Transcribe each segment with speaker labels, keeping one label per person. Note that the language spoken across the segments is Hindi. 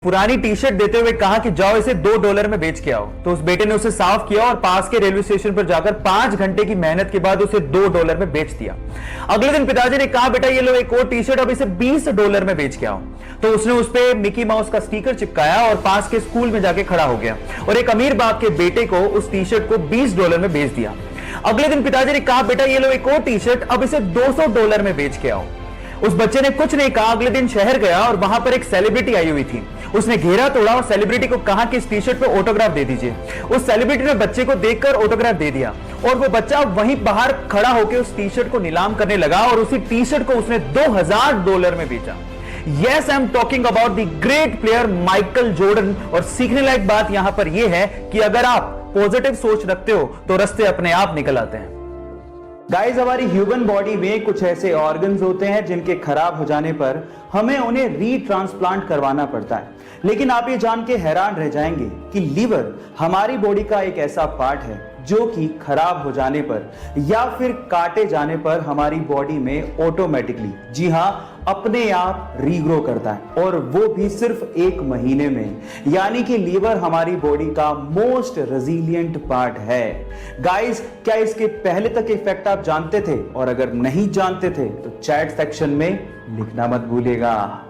Speaker 1: पुरानी टी शर्ट देते हुए कहा कि जाओ इसे $2 में बेच के आओ। तो उस बेटे ने उसे साफ किया और पास के रेलवे स्टेशन पर जाकर 5 घंटे की मेहनत के बाद उसे $2 में बेच दिया। अगले दिन पिताजी ने कहा, बेटा ये लो एक और टी शर्ट, अब इसे $20 में बेच के आओ। तो उसने उस पे मिकी माउस का स्टिकर चिपकाया और पास के स्कूल में जाके खड़ा हो गया और एक अमीर बाप के बेटे को उस टी शर्ट को $20 में बेच दिया। अगले दिन पिताजी ने कहा, बेटा ये लो एक और टी शर्ट, अब इसे $200 में बेच के आओ। उस बच्चे ने कुछ नहीं कहा, अगले दिन शहर गया और वहां पर एक सेलिब्रिटी आई हुई थी। उसने घेरा तोड़ा और सेलिब्रिटी को कहा कि इस टी शर्ट पे ऑटोग्राफ दे दीजिए। उस सेलिब्रिटी ने बच्चे को देखकर ऑटोग्राफ दे दिया और वो बच्चा वहीं बाहर खड़ा होकर उस टी शर्ट को नीलाम करने लगा और उसी टी शर्ट को उसने $2000 में बेचा। Yes, I am talking about the great player Michael Jordan. और सीखने लायक बात यहां पर यह है कि अगर आप पॉजिटिव सोच रखते हो तो रास्ते अपने आप निकल आते हैं।
Speaker 2: गाइस, हमारी ह्यूमन बॉडी में कुछ ऐसे ऑर्गन्स होते हैं जिनके खराब हो जाने पर हमें उन्हें रीट्रांसप्लांट करवाना पड़ता है। लेकिन आप ये जान के हैरान रह जाएंगे कि लीवर हमारी बॉडी का एक ऐसा पार्ट है जो कि खराब हो जाने पर या फिर काटे जाने पर हमारी बॉडी में ऑटोमेटिकली, जी हां, अपने आप रीग्रो करता है, और वो भी सिर्फ 1 महीने में। यानी कि लीवर हमारी बॉडी का मोस्ट रेजिलिएंट पार्ट है। गाइस, क्या इसके पहले तक इफेक्ट आप जानते थे? और अगर नहीं जानते थे तो चैट सेक्शन में लिखना मत भूलिएगा।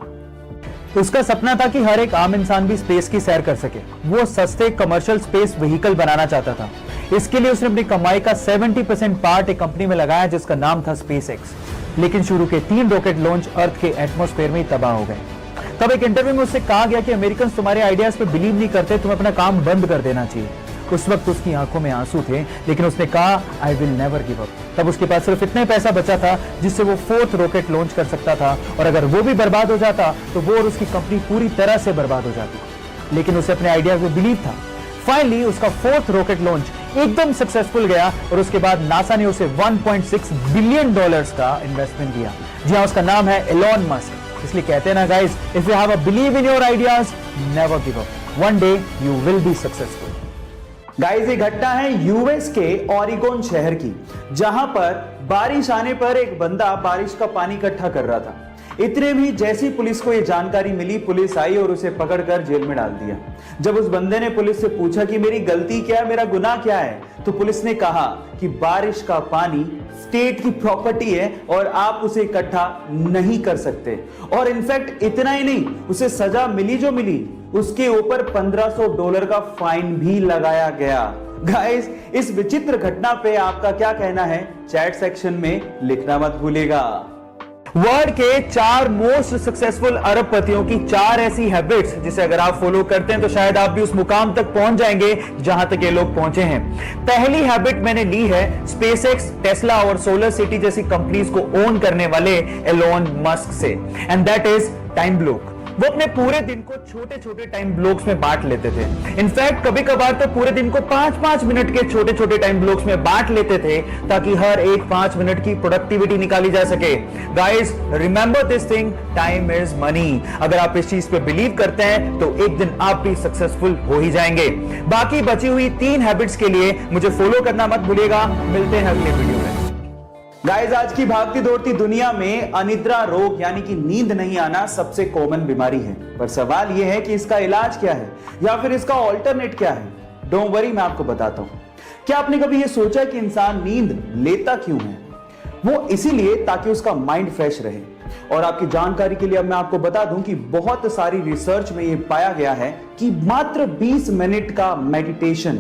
Speaker 1: उसका सपना था कि हर एक आम इंसान भी स्पेस की सैर कर सके। वो सस्ते कमर्शियल स्पेस व्हीकल बनाना चाहता था। इसके लिए उसने अपनी कमाई का 70% पार्ट एक कंपनी में लगाया जिसका नाम था SpaceX। लेकिन शुरू के 3 रॉकेट लॉन्च अर्थ के एटमॉस्फेयर में ही तबाह हो गए। तब एक इंटरव्यू में उससे कहा गया कि अमेरिकन तुम्हारे आइडियाज पे बिलीव नहीं करते, तुम्हें अपना काम बंद कर देना चाहिए। उस वक्त उसकी आंखों में आंसू थे, लेकिन उसने कहा, I will never give up. तब उसके पास सिर्फ इतना पैसा बचा था जिससे वो 4th रॉकेट लॉन्च कर सकता था, और अगर वो भी बर्बाद हो जाता तो वो और उसकी कंपनी पूरी तरह से बर्बाद हो जाती। लेकिन उसे अपने आइडियाज में बिलीव था। फाइनली उसका 4th रॉकेट लॉन्च एकदम सक्सेसफुल गया और उसके बाद नासा ने उसे $1.6 बिलियन का इन्वेस्टमेंट दिया। जी हाँ, उसका नाम है एलोन मस्क। इसलिए कहते हैं ना guys, if you have a believe in your ideas, never give up, one day you will be successful.
Speaker 2: Guys, ये घटना है यूएस के ओरेगोन शहर की, जहां पर बारिश आने पर एक बंदा बारिश का पानी इकट्ठा कर रहा था। इतने भी जैसी पुलिस को यह जानकारी मिली, पुलिस आई और उसे पकड़कर जेल में डाल दिया। जब उस बंदे ने पुलिस से पूछा कि मेरी गलती क्या है, मेरा गुनाह क्या है, तो पुलिस ने कहा कि बारिश का पानी स्टेट की प्रॉपर्टी है और आप उसे इकट्ठा नहीं कर सकते। और इनफैक्ट इतना ही नहीं, उसे सजा मिली जो मिली, उसके ऊपर $1500 का फाइन भी लगाया गया। गाइस, इस विचित्र घटना पे आपका क्या कहना है? चैट सेक्शन में लिखना मत भूलिएगा।
Speaker 1: वर्ल्ड के 4 मोस्ट सक्सेसफुल अरबपतियों की 4 ऐसी हैबिट्स जिसे अगर आप फॉलो करते हैं तो शायद आप भी उस मुकाम तक पहुंच जाएंगे जहां तक ये लोग पहुंचे हैं। पहली हैबिट मैंने ली है SpaceX, टेस्ला और सोलर सिटी जैसी कंपनीज को ओन करने वाले एलोन मस्क से, and that is time block. वो अपने पूरे दिन को छोटे छोटे टाइम ब्लॉक्स में बांट लेते थे। इनफैक्ट कभी कभार तो पूरे दिन को 5-5 मिनट के छोटे छोटे टाइम ब्लॉक्स में बांट लेते थे ताकि हर एक 5 मिनट की प्रोडक्टिविटी निकाली जा सके। Guys, remember this thing, time is money. अगर आप इस चीज पे बिलीव करते हैं तो एक दिन आप भी सक्सेसफुल हो ही जाएंगे। बाकी बची हुई 3 हैबिट्स के लिए मुझे फॉलो करना मत भूलिएगा। मिलते हैं अगले वीडियो में।
Speaker 2: गाइस, आज की भागती दौड़ती दुनिया में अनिद्रा रोग यानी कि नींद नहीं आना सबसे कॉमन बीमारी है। पर सवाल यह है कि इसका इलाज क्या है या फिर इसका ऑल्टरनेट क्या है? डोंट वरी, मैं आपको बताता हूं। क्या आपने कभी यह सोचा कि इंसान नींद लेता क्यों है? वो इसीलिए ताकि उसका माइंड फ्रेश रहे। और आपकी जानकारी के लिए अब मैं आपको बता दूं कि बहुत सारी रिसर्च में यह पाया गया है कि मात्र 20 मिनट का मेडिटेशन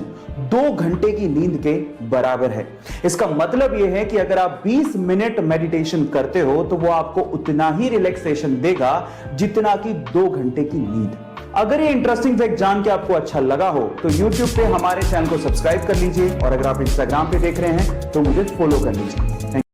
Speaker 2: 2 घंटे की नींद के बराबर है। इसका मतलब यह है कि अगर आप 20 मिनट मेडिटेशन करते हो तो वो आपको उतना ही रिलैक्सेशन देगा जितना कि 2 घंटे की नींद। अगर ये इंटरेस्टिंग फैक्ट जान के आपको अच्छा लगा हो तो YouTube पे हमारे चैनल को सब्सक्राइब कर लीजिए, और अगर आप Instagram पे देख रहे हैं तो मुझे फॉलो कर लीजिए।